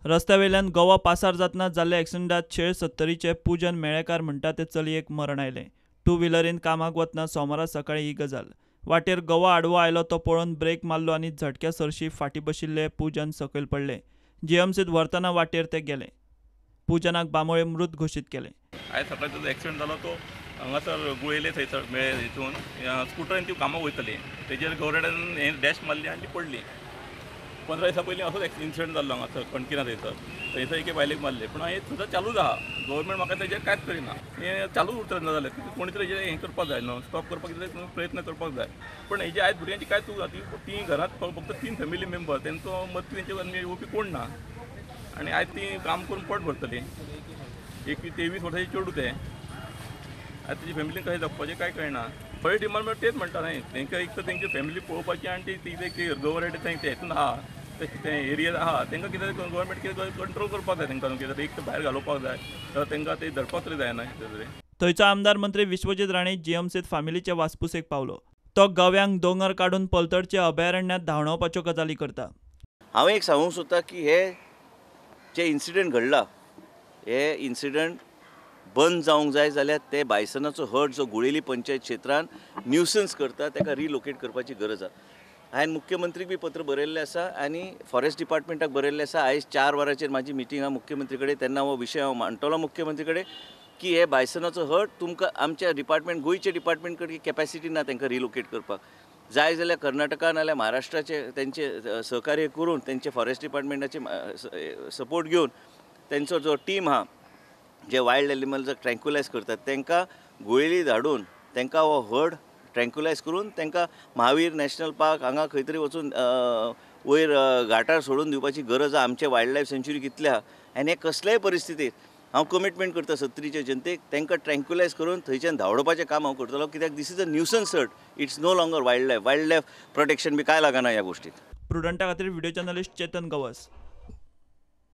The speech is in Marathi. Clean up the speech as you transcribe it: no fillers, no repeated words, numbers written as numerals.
रस्त्यावेल्यान गोवा पासार जातना जाल्ल्या एक्सिडेंटात 70चे पूजन मेळेकार म्हणटा ते चलयेक मरण आयलें। टू व्हिलरीन कामाक वतना सोमारा सकाळी ही गजाल। वाटेर गोवा आडवो आयलो तो पळोवन ब्रेक मारलो आनी झटक्या सरशी फाटीं बशिल्ले पूजन सकयल पडले। जीएमसीत व्हरतना वाटेर ते गेले। पूजनाक बांबोळे मृत घोशीत केले। आयज सकाळी जो एक्सिडेंट जालो तो हांगासर गुळेले थंयसर हितून स्कुटरान ती कामाक वयतली तेजेर गवरेड्यान हें डॅश मारली आनी ती पडली। 15 दिसां पयलीं असोच इन्सिडंट जाल्लो हांगासर कणकिना थंयसर एके बायलेक मारले पूण हें सुद्दां चालूच आहा। गव्हर्मेंट म्हाका तेजेर कांयच करिना, हें चालूच उरतलें जालें कोणी तरी हेजेर हें करपाक जाय न्हू, स्टॉप करपाक प्रयत्न करपाक जाय। पण हेजे आयज भुरग्यांची कांय चूक ना, ती घरांत फक्त 3 फॅमिली मेंबर तेंचो मदती तेंचे येवपी कोण ना आनी आयज ती काम करून पोट भरतली। एक 23 वर्सांची चेडूं तें आतां तेजी फॅमिलीन कशें जगपाचें कांय कळना। पळय डिपार्टमेंट तेच म्हणटा न्हय, तेंकां एक तर तेंची फॅमिली पळोवपाची आनी ती गव्हर्मेंट थंय हेतून आहा ते एरियेत आहा तेंकां कितें गव्हर्मेंट कितें कंट्रोल करपाक जाय, तेंकां कितें एक तर भायर घालोवपाक जाय जाल्यार तेंकां ते धरपाक तरी जायना कितें तरी। थंयचो आमदार मंत्री विश्वजीत राणे जीएमसीत फामिलीचे वासपुसेक पावलो। तो गव्यांक दोंगर काडून पलतडचे अभयारण्यांत धांवडावपाच्यो गजाली करता। हांव एक सांगूंक सोदतां की हे जे इन्सिडंट घडला हे इन्सिडंट बंद जावंक जाय जाल्यार ते बायसनाचो हट जो गुळेली पंचायत क्षेत्रांत न्यूसन्स करता ताका रिलोकेट करपाची गरज आसा। हांवें मुख्यमंत्रीक बी पत्र बरयल्लें आसा आनी फॉरेस्ट डिपार्टमेंटाक बरयल्लें आसा। आयज 4 वरांचेर म्हाजी मिटींग आहा मुख्यमंत्री कडेन, तेन्ना हो विशय हांव मांडटलो मुख्यमंत्री कडेन की हे बायसनाचो हट तुमकां आमच्या डिपार्टमेंट गोंयचे डिपार्टमेंट कडेन कॅपॅसिटी ना तांकां रिलोकेट करपाक। जाय जाल्यार कर्नाटका नाल्यार महाराष्ट्राचे तेंचे सहकार्य करून तेंचे फॉरेस्ट डिपार्टमेंटाचे सपोर्ट घेवन तेंचो जो टीम आहा जे वायल्ड एनिमल्स ट्रँक्युलायज करतात तांकां गुळेली धाडून तांकां हो हड ट्रँक्युलायज करून तांकां महावीर नॅशनल पार्क हांगा खंय तरी वचून वयर घाटार सोडून दिवपाची गरज आहा। आमचे वायल्ड लायफ सँच्युरी कितले आहा आनी हे कसलेय परिस्थितीत हांव कमिटमेंट करता 37च्या जनतेक तांकां ट्रँक्युलायज करून थंयच्यान धांवडोवपाचें काम हांव करतलो, कित्याक दीस इज अ न्यूसन्स हट, it's no longer wild life protection बी कांय लागना ह्या गोश्टीक। प्रुडंटा खातीर व्हिडिओ जर्नलिस्ट चेतन गवस।